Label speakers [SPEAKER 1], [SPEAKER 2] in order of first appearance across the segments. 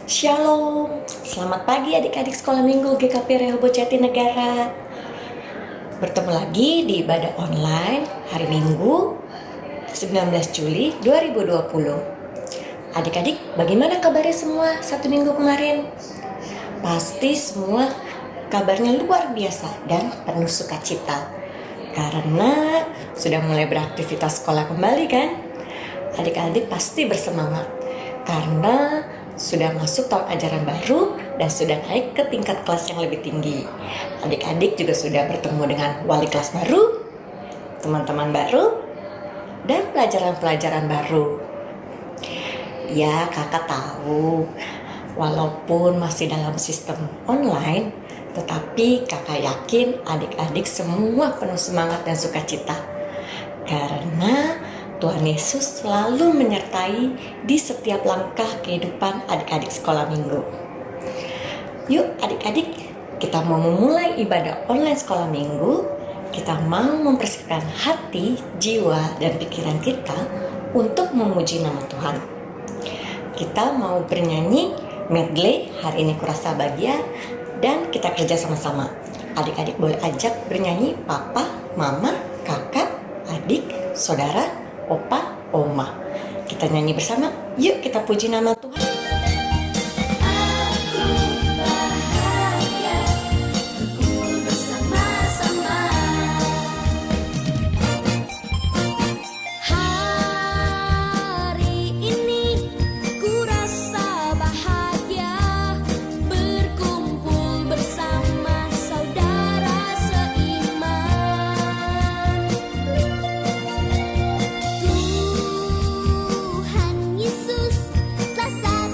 [SPEAKER 1] Shalom, selamat pagi adik-adik sekolah minggu GKP Rehoboth Jatinegara. Bertemu lagi di ibadah online hari Minggu 19 Juli 2020. Adik-adik, bagaimana kabarnya semua satu minggu kemarin? Pasti semua kabarnya luar biasa dan penuh sukacita. Karena sudah mulai beraktivitas sekolah kembali kan? Adik-adik pasti bersemangat karena sudah masuk tahun ajaran baru dan sudah naik ke tingkat kelas yang lebih tinggi. Adik-adik juga sudah bertemu dengan wali kelas baru, teman-teman baru, dan pelajaran-pelajaran baru. Ya, kakak tahu, walaupun masih dalam sistem online, tetapi kakak yakin adik-adik semua penuh semangat dan sukacita. Karena Tuhan Yesus selalu menyertai di setiap langkah kehidupan adik-adik sekolah minggu. Yuk adik-adik, kita mau memulai ibadah online sekolah minggu. Kita mau mempersiapkan hati, jiwa, dan pikiran kita untuk memuji nama Tuhan. Kita mau bernyanyi medley Hari Ini Kurasa Bahagia, dan kita kerja sama-sama. Adik-adik boleh ajak bernyanyi papa, mama, kakak, adik, saudara, opa, oma. Kita nyanyi bersama. Yuk kita puji nama Tuhan.
[SPEAKER 2] Tuhan Yesus telah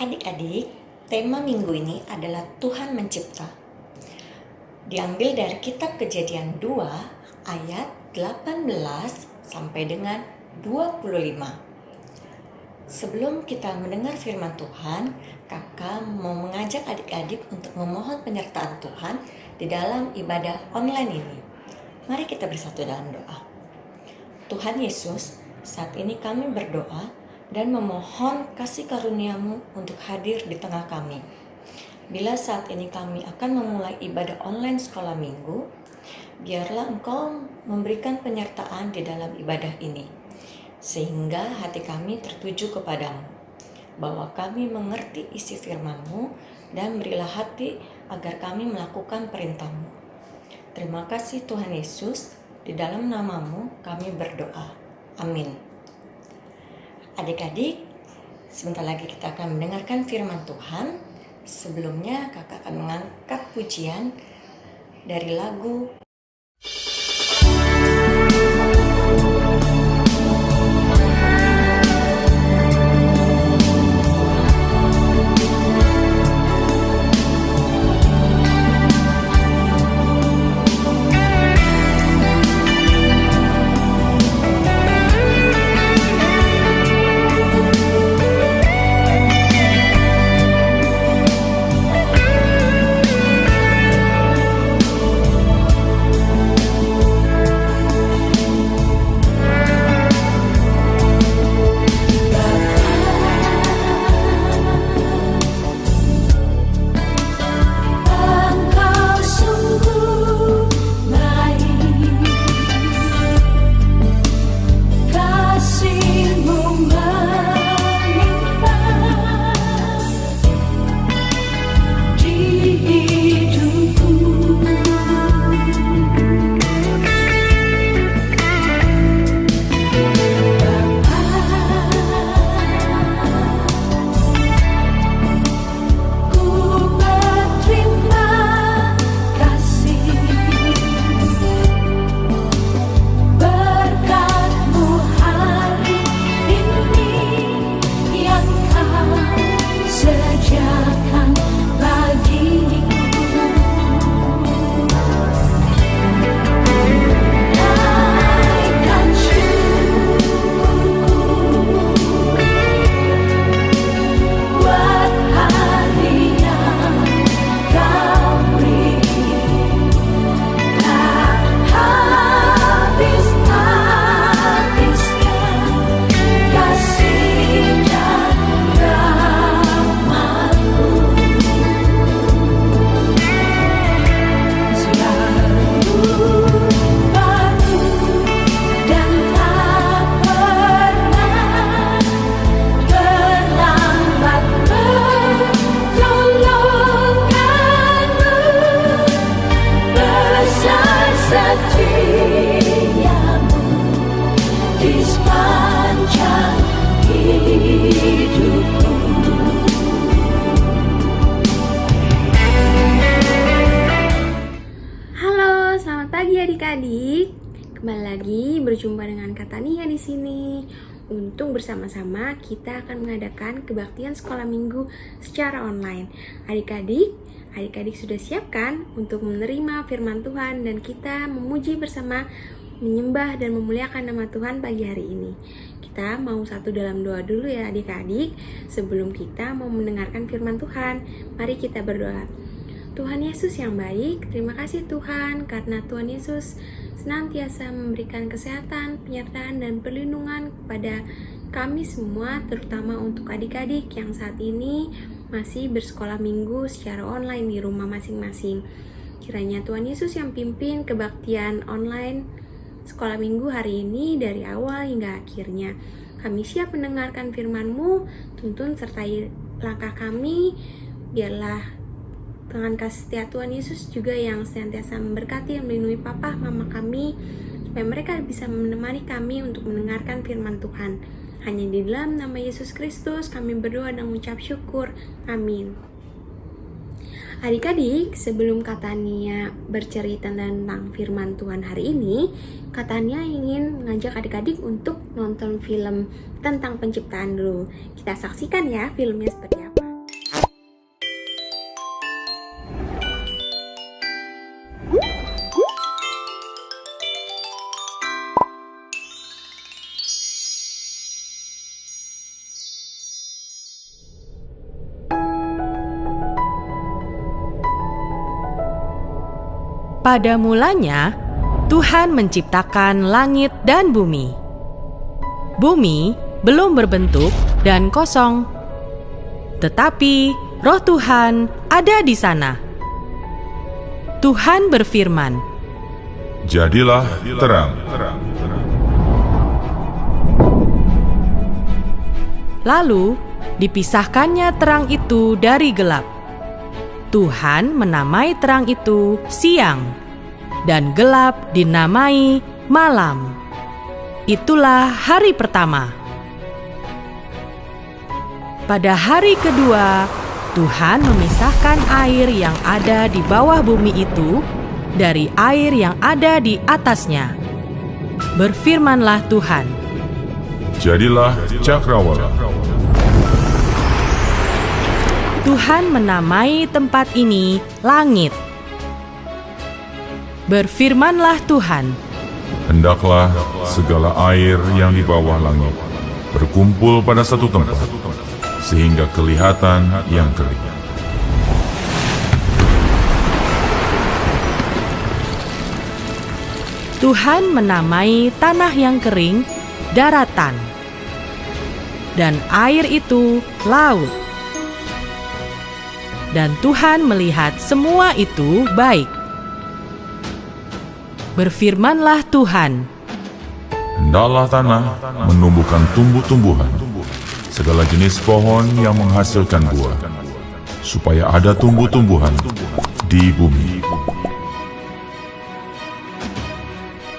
[SPEAKER 1] Adik-adik, tema minggu ini adalah Tuhan Mencipta. Diambil dari kitab Kejadian 2 ayat 18 sampai dengan 25. Sebelum kita mendengar firman Tuhan, kakak mau mengajak adik-adik untuk memohon penyertaan Tuhan di dalam ibadah online ini. Mari kita bersatu dalam doa. Tuhan Yesus, saat ini kami berdoa dan memohon kasih karunia-Mu untuk hadir di tengah kami. Bila saat ini kami akan memulai ibadah online sekolah minggu, biarlah Engkau memberikan penyertaan di dalam ibadah ini, sehingga hati kami tertuju kepadamu, bahwa kami mengerti isi firman-Mu, dan berilah hati agar kami melakukan perintah-Mu. Terima kasih Tuhan Yesus, di dalam nama-Mu kami berdoa. Amin. Adik-adik, sebentar lagi kita akan mendengarkan firman Tuhan. Sebelumnya kakak akan mengangkat pujian dari lagu
[SPEAKER 2] adik-adik, kembali lagi berjumpa dengan Kak Tania di sini. Untuk bersama-sama kita akan mengadakan kebaktian sekolah minggu secara online. Adik-adik sudah siapkan untuk menerima firman Tuhan dan kita memuji bersama, menyembah dan memuliakan nama Tuhan pagi hari ini. Kita mau satu dalam doa dulu ya adik-adik sebelum kita mau mendengarkan firman Tuhan. Mari kita berdoa. Tuhan Yesus yang baik, terima kasih Tuhan karena Tuhan Yesus senantiasa memberikan kesehatan, penyertaan, dan perlindungan kepada kami semua, terutama untuk adik-adik yang saat ini masih bersekolah minggu secara online di rumah masing-masing. Kiranya Tuhan Yesus yang pimpin kebaktian online sekolah minggu hari ini dari awal hingga akhirnya. Kami siap mendengarkan firman-Mu, tuntun sertai langkah kami, biarlah dengan kasih setia Tuhan Yesus juga yang senantiasa memberkati dan melindungi papa, mama kami, supaya mereka bisa menemani kami untuk mendengarkan firman Tuhan. Hanya di dalam nama Yesus Kristus kami berdoa dan mengucap syukur. Amin. Adik-adik, sebelum Kak Tania bercerita tentang firman Tuhan hari ini, Kak Tania ingin mengajak adik-adik untuk nonton film tentang penciptaan dulu. Kita saksikan ya filmnya seperti apa.
[SPEAKER 3] Pada mulanya, Tuhan menciptakan langit dan bumi. Bumi belum berbentuk dan kosong, tetapi Roh Tuhan ada di sana. Tuhan berfirman,
[SPEAKER 4] "Jadilah terang."
[SPEAKER 3] Lalu dipisahkannya terang itu dari gelap. Tuhan menamai terang itu siang, dan gelap dinamai malam. Itulah hari pertama. Pada hari kedua, Tuhan memisahkan air yang ada di bawah bumi itu dari air yang ada di atasnya. Berfirmanlah Tuhan,
[SPEAKER 4] "Jadilah cakrawala."
[SPEAKER 3] Tuhan menamai tempat ini langit. Berfirmanlah Tuhan,
[SPEAKER 4] Hendaklah segala air yang di bawah langit berkumpul pada satu tempat, sehingga kelihatan yang kering.
[SPEAKER 3] Tuhan menamai tanah yang kering daratan, dan air itu laut. Dan Tuhan melihat semua itu baik. Berfirmanlah Tuhan,
[SPEAKER 4] Hendaklah tanah menumbuhkan tumbuh-tumbuhan, segala jenis pohon yang menghasilkan buah, supaya ada tumbuh-tumbuhan di bumi.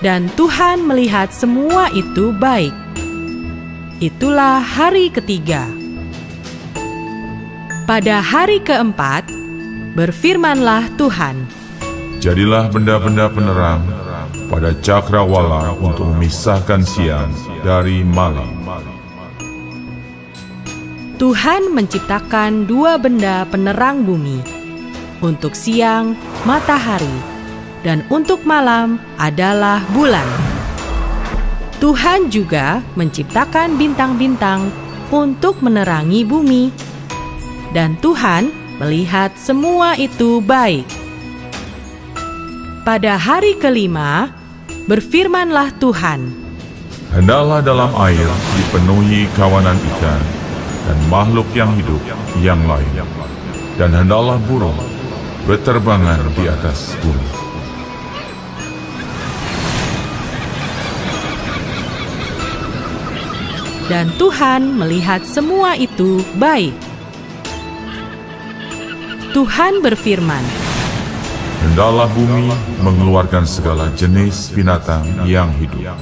[SPEAKER 3] dan Tuhan melihat semua itu baik. Itulah hari ketiga. Pada hari keempat, berfirmanlah Tuhan,
[SPEAKER 4] Jadilah benda-benda penerang pada cakrawala untuk memisahkan siang dari malam.
[SPEAKER 3] Tuhan menciptakan dua benda penerang bumi. Untuk siang, matahari, dan untuk malam adalah bulan. Tuhan juga menciptakan bintang-bintang untuk menerangi bumi. Dan Tuhan melihat semua itu baik. Pada hari kelima, berfirmanlah Tuhan,
[SPEAKER 4] Hendaklah dalam air dipenuhi kawanan ikan dan makhluk yang hidup yang lain, dan hendaklah burung berterbangan di atas bumi.
[SPEAKER 3] dan Tuhan melihat semua itu baik. Tuhan berfirman,
[SPEAKER 4] Hendaklah bumi mengeluarkan segala jenis binatang yang hidup.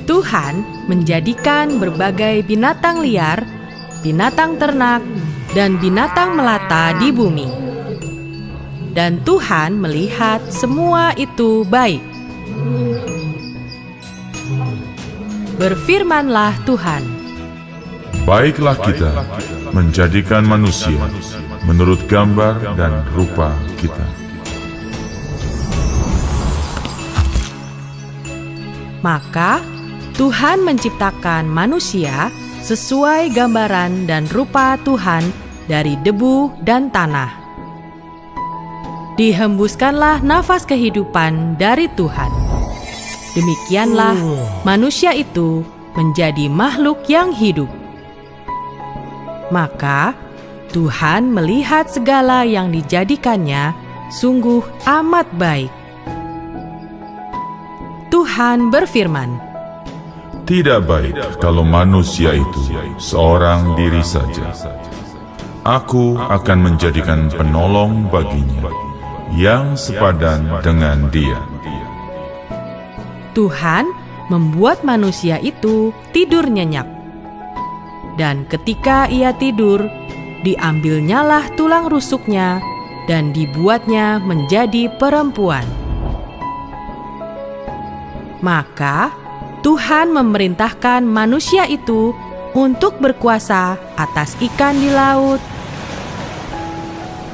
[SPEAKER 3] Tuhan menjadikan berbagai binatang liar, binatang ternak, dan binatang melata di bumi. Dan Tuhan melihat semua itu baik. Berfirmanlah Tuhan,
[SPEAKER 4] Baiklah kita menjadikan manusia menurut gambar dan rupa kita.
[SPEAKER 3] Maka Tuhan menciptakan manusia sesuai gambaran dan rupa Tuhan dari debu dan tanah. Dihembuskanlah nafas kehidupan dari Tuhan. Demikianlah manusia itu menjadi makhluk yang hidup. Maka Tuhan melihat segala yang dijadikannya sungguh amat baik. Tuhan berfirman,
[SPEAKER 4] Tidak baik kalau manusia itu seorang diri saja. Aku akan menjadikan penolong baginya yang sepadan dengan dia.
[SPEAKER 3] Tuhan membuat manusia itu tidur nyenyak. Dan ketika ia tidur, diambilnyalah tulang rusuknya dan dibuatnya menjadi perempuan. Maka Tuhan memerintahkan manusia itu untuk berkuasa atas ikan di laut,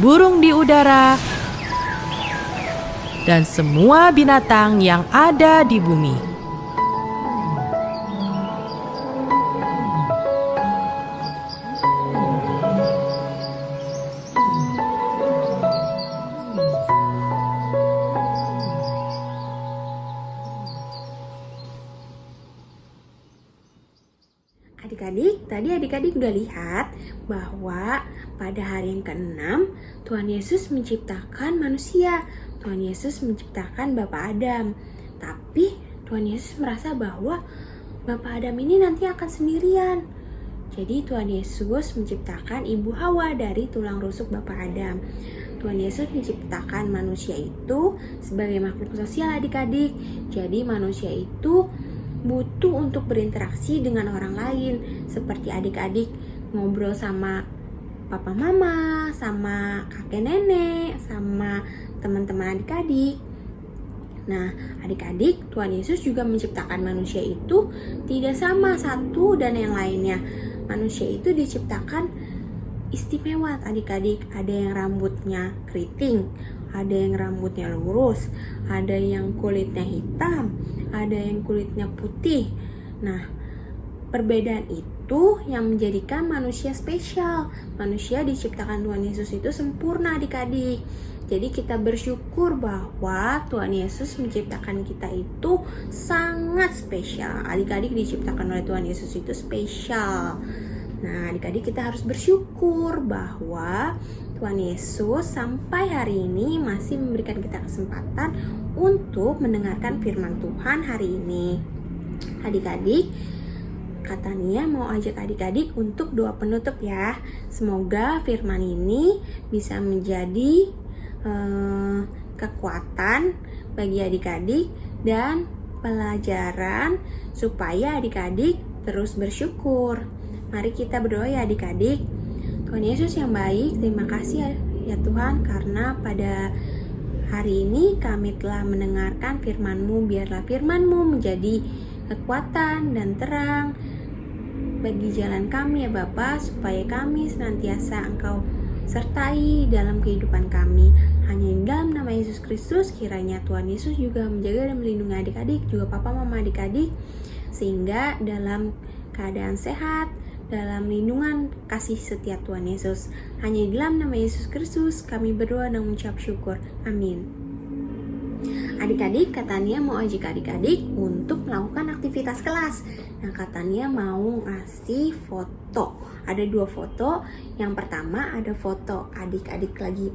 [SPEAKER 3] burung di udara, dan semua binatang yang ada di bumi.
[SPEAKER 2] Adik-adik, tadi adik-adik udah lihat bahwa pada hari yang ke-6 Tuhan Yesus menciptakan manusia. Tuhan Yesus menciptakan Bapak Adam. Tapi Tuhan Yesus merasa bahwa Bapak Adam ini nanti akan sendirian. Jadi Tuhan Yesus menciptakan Ibu Hawa dari tulang rusuk Bapak Adam. Tuhan Yesus menciptakan manusia itu sebagai makhluk sosial adik-adik. Jadi manusia itu butuh untuk berinteraksi dengan orang lain, seperti adik-adik ngobrol sama papa mama, sama kakek nenek, sama teman-teman adik-adik. Nah, adik-adik, Tuhan Yesus juga menciptakan manusia itu tidak sama satu dan yang lainnya. Manusia itu diciptakan istimewa adik-adik. Ada yang rambutnya keriting, ada yang rambutnya lurus, ada yang kulitnya hitam, ada yang kulitnya putih. Nah, perbedaan itu yang menjadikan manusia spesial. Manusia diciptakan Tuhan Yesus itu sempurna adik-adik. Jadi kita bersyukur bahwa Tuhan Yesus menciptakan kita itu sangat spesial. Adik-adik diciptakan oleh Tuhan Yesus itu spesial. Nah, adik-adik kita harus bersyukur bahwa Tuhan Yesus sampai hari ini masih memberikan kita kesempatan untuk mendengarkan firman Tuhan hari ini. Adik-adik, Kak Tania mau ajak adik-adik untuk doa penutup ya. Semoga firman ini bisa menjadi kekuatan bagi adik-adik dan pelajaran supaya adik-adik terus bersyukur. Mari kita berdoa ya adik-adik. Tuhan Yesus yang baik, terima kasih ya Tuhan karena pada hari ini kami telah mendengarkan firman-Mu. Biarlah firman-Mu menjadi kekuatan dan terang bagi jalan kami ya Bapa, supaya kami senantiasa Engkau sertai dalam kehidupan kami. Hanya di dalam nama Yesus Kristus, kiranya Tuhan Yesus juga menjaga dan melindungi adik-adik, juga papa mama adik-adik, sehingga dalam keadaan sehat, dalam lindungan kasih setia Tuhan Yesus. Hanya di dalam nama Yesus Kristus kami berdoa dan mengucap syukur. Amin. Adik-adik, Kak Tania mau ajak adik-adik untuk melakukan aktivitas kelas. Nah, Kak Tania mau ngasih foto. Ada 2 foto. Yang pertama ada foto adik-adik lagi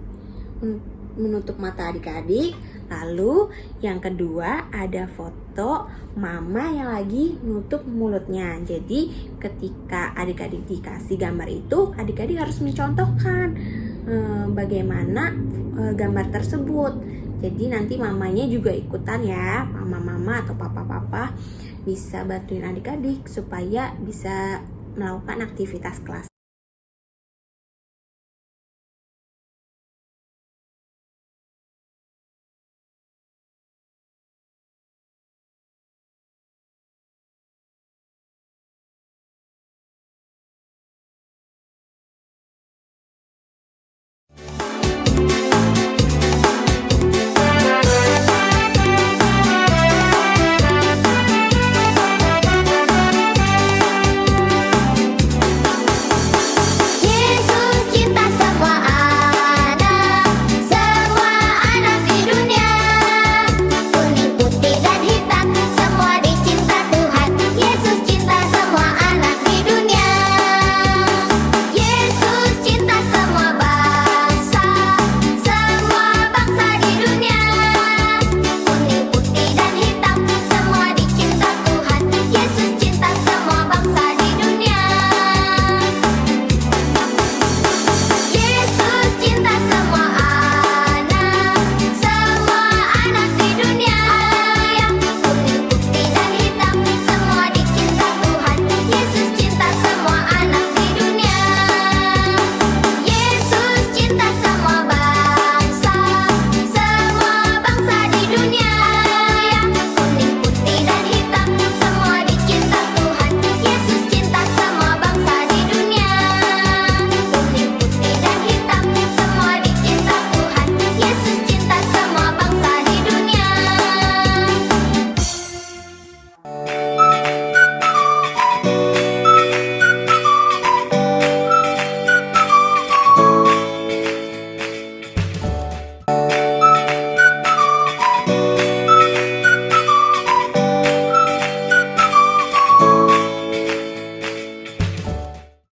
[SPEAKER 2] menutup mata adik-adik. Lalu yang kedua ada foto mama yang lagi menutup mulutnya. Jadi ketika adik-adik dikasih gambar itu, adik-adik harus mencontohkan bagaimana gambar tersebut. Jadi nanti mamanya juga ikutan ya, mama-mama atau papa-papa bisa bantuin adik-adik supaya bisa melakukan aktivitas kelas.